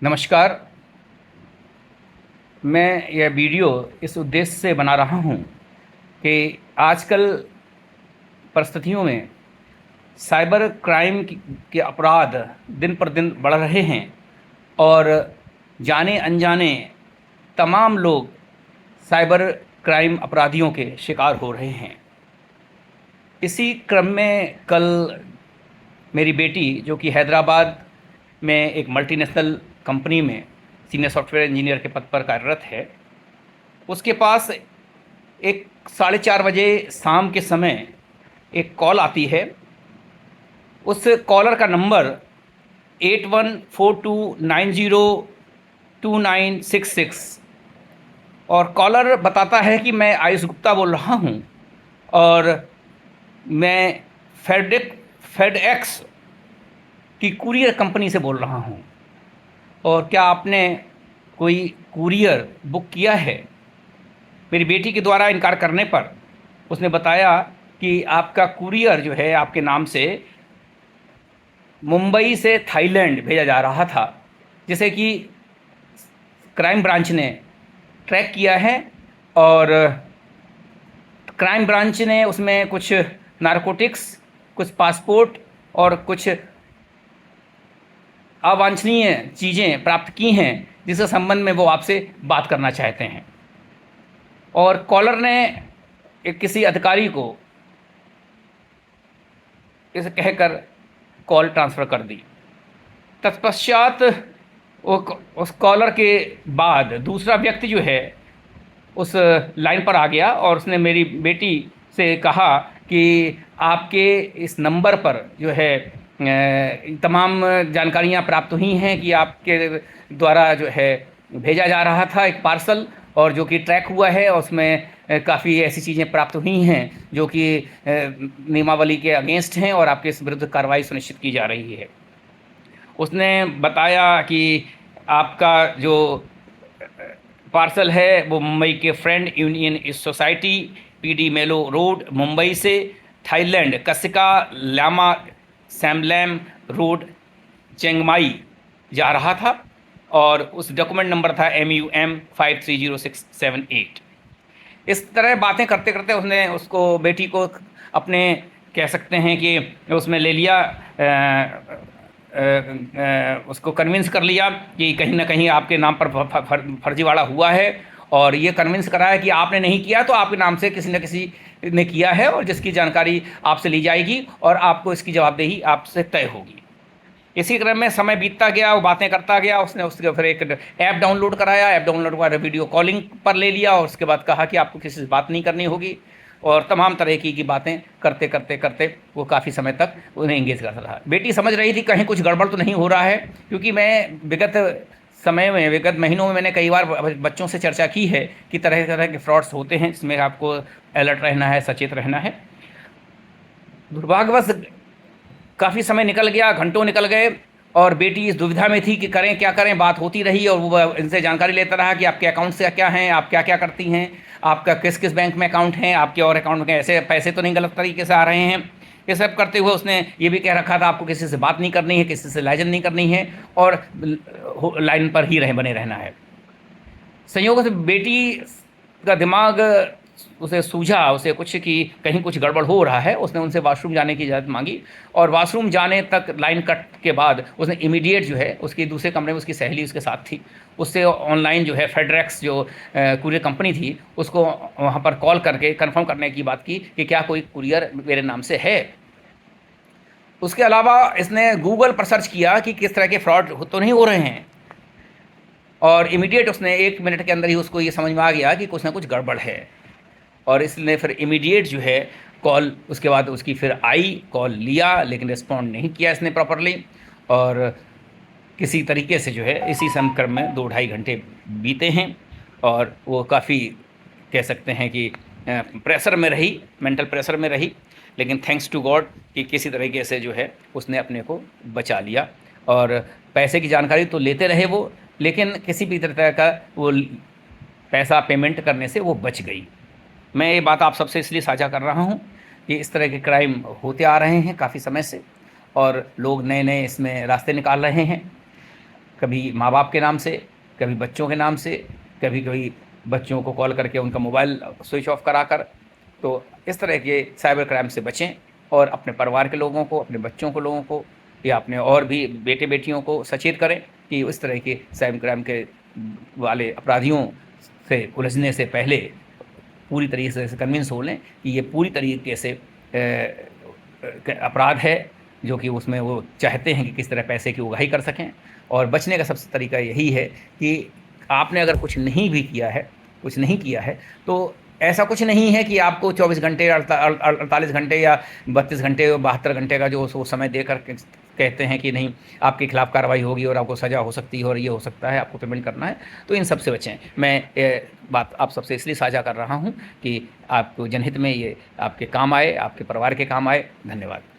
नमस्कार। मैं यह वीडियो इस उद्देश्य से बना रहा हूँ कि आजकल परिस्थितियों में साइबर क्राइम के अपराध दिन पर दिन बढ़ रहे हैं और जाने अनजाने तमाम लोग साइबर क्राइम अपराधियों के शिकार हो रहे हैं। इसी क्रम में कल मेरी बेटी, जो कि हैदराबाद में एक मल्टीनेशनल कंपनी में सीनियर सॉफ्टवेयर इंजीनियर के पद पर कार्यरत है, उसके पास एक 4:30 बजे शाम के समय एक कॉल आती है। उस कॉलर का नंबर 8142902966 और कॉलर बताता है कि मैं आयुष गुप्ता बोल रहा हूँ और मैं फेडएक्स की कुरियर कंपनी से बोल रहा हूँ, और क्या आपने कोई कुरियर बुक किया है। मेरी बेटी के द्वारा इनकार करने पर उसने बताया कि आपका कुरियर जो है आपके नाम से मुंबई से थाईलैंड भेजा जा रहा था, जिसे कि क्राइम ब्रांच ने ट्रैक किया है और क्राइम ब्रांच ने उसमें कुछ नारकोटिक्स, कुछ पासपोर्ट और कुछ अवांछनीय चीज़ें प्राप्त की हैं, जिसके संबंध में वो आपसे बात करना चाहते हैं। और कॉलर ने किसी अधिकारी को इसे कहकर कॉल ट्रांसफ़र कर दी। तत्पश्चात उस कॉलर के बाद दूसरा व्यक्ति जो है उस लाइन पर आ गया और उसने मेरी बेटी से कहा कि आपके इस नंबर पर जो है तमाम जानकारियां प्राप्त हुई हैं कि आपके द्वारा जो है भेजा जा रहा था एक पार्सल, और जो कि ट्रैक हुआ है और उसमें काफ़ी ऐसी चीज़ें प्राप्त हुई हैं जो कि नियमावली के अगेंस्ट हैं और आपके इस विरुद्ध कार्रवाई सुनिश्चित की जा रही है। उसने बताया कि आपका जो पार्सल है वो मुंबई के फ्रेंड यूनियन सोसाइटी, पीडी मेलो रोड, मुंबई से थाईलैंड कसिका लामा सैमलैम रोड, चेंगमाई जा रहा था और उस डॉक्यूमेंट नंबर था MUM530678। इस तरह बातें करते करते उसने उसको बेटी को अपने कह सकते हैं कि उसमें ले लिया, उसको कन्विंस कर लिया कि कहीं ना कहीं आपके नाम पर फर्जीवाड़ा हुआ है, और ये कन्विंस कराया कि आपने नहीं किया तो आपके नाम से किसी न किसी ने किया है और जिसकी जानकारी आपसे ली जाएगी और आपको इसकी जवाबदेही आपसे तय होगी। इसी क्रम में समय बीतता गया, वो बातें करता गया। उसने उसके फिर एक ऐप डाउनलोड कराया, ऐप डाउनलोड कर वीडियो कॉलिंग पर ले लिया और उसके बाद कहा कि आपको किसी से बात नहीं करनी होगी, और तमाम तरह की बातें करते करते करते वो काफ़ी समय तक उन्हें एंगेज करता रहा। बेटी समझ रही थी कहीं कुछ गड़बड़ तो नहीं हो रहा है, क्योंकि मैं विगत महीनों में मैंने कई बार बच्चों से चर्चा की है कि तरह तरह के फ्रॉड्स होते हैं, इसमें आपको अलर्ट रहना है, सचेत रहना है। दुर्भाग्यवश काफ़ी समय निकल गया, घंटों निकल गए और बेटी इस दुविधा में थी कि करें क्या करें। बात होती रही और वो इनसे जानकारी लेता रहा कि आपके अकाउंट से क्या हैं, आप क्या क्या करती हैं, आपका किस किस बैंक में अकाउंट है, आपके और अकाउंट में ऐसे पैसे तो नहीं गलत तरीके से आ रहे हैं। ये सब करते हुए उसने ये भी कह रखा था आपको किसी से बात नहीं करनी है, किसी से लाइजन नहीं करनी है और लाइन पर ही बने रहना है। संयोग से बेटी का दिमाग उसे सूझा, उसे कुछ कि कहीं कुछ गड़बड़ हो रहा है। उसने उनसे वॉशरूम जाने की इजाज़त मांगी और वॉशरूम जाने तक लाइन कट के बाद उसने इमीडिएट जो है उसकी दूसरे कमरे में उसकी सहेली उसके साथ थी, उससे ऑनलाइन जो है फेडरेक्स जो कुरियर कंपनी थी उसको वहाँ पर कॉल करके कंफर्म करने की बात की कि क्या कोई कुरियर मेरे नाम से है। उसके अलावा इसने गूगल पर सर्च किया कि किस तरह के फ्रॉड तो नहीं हो रहे हैं, और इमीडिएट उसने 1 मिनट के अंदर ही उसको ये समझ में आ गया कि कुछ ना कुछ गड़बड़ है। और इसने फिर इमीडिएट जो है कॉल, उसके बाद उसकी फिर आई, कॉल लिया लेकिन रिस्पॉन्ड नहीं किया इसने प्रॉपरली, और किसी तरीके से जो है इसी समक्रम में 2-2.5 घंटे बीते हैं और वो काफ़ी कह सकते हैं कि प्रेशर में रही, मेंटल प्रेशर में रही। लेकिन थैंक्स टू गॉड कि किसी तरीके से जो है उसने अपने को बचा लिया, और पैसे की जानकारी तो लेते रहे वो, लेकिन किसी भी तरह का वो पैसा पेमेंट करने से वो बच गई। मैं ये बात आप सबसे इसलिए साझा कर रहा हूँ कि इस तरह के क्राइम होते आ रहे हैं काफ़ी समय से और लोग नए नए इसमें रास्ते निकाल रहे हैं। कभी माँ बाप के नाम से, कभी बच्चों के नाम से, कभी कभी बच्चों को कॉल करके उनका मोबाइल स्विच ऑफ कराकर। तो इस तरह के साइबर क्राइम से बचें और अपने परिवार के लोगों को, अपने बच्चों को लोगों को या अपने और भी बेटे बेटियों को सचेत करें कि इस तरह के साइबर क्राइम के वाले अपराधियों से उलझने से पहले पूरी तरीके से कन्विंस हो लें कि ये पूरी तरीके से अपराध है, जो कि उसमें वो चाहते हैं कि किस तरह पैसे की उगाही कर सकें। और बचने का सबसे तरीका यही है कि आपने अगर कुछ नहीं भी किया है, कुछ नहीं किया है, तो ऐसा कुछ नहीं है कि आपको 24 घंटे, 48 घंटे या 32 घंटे और 72 घंटे का जो वो समय देकर कहते हैं कि नहीं आपके खिलाफ कार्रवाई होगी और आपको सज़ा हो सकती है और ये हो सकता है, आपको पेमेंट करना है। तो इन सब से बचें। मैं ये बात आप सबसे इसलिए साझा कर रहा हूँ कि आपको जनहित में ये आपके काम आए, आपके परिवार के काम आए। धन्यवाद।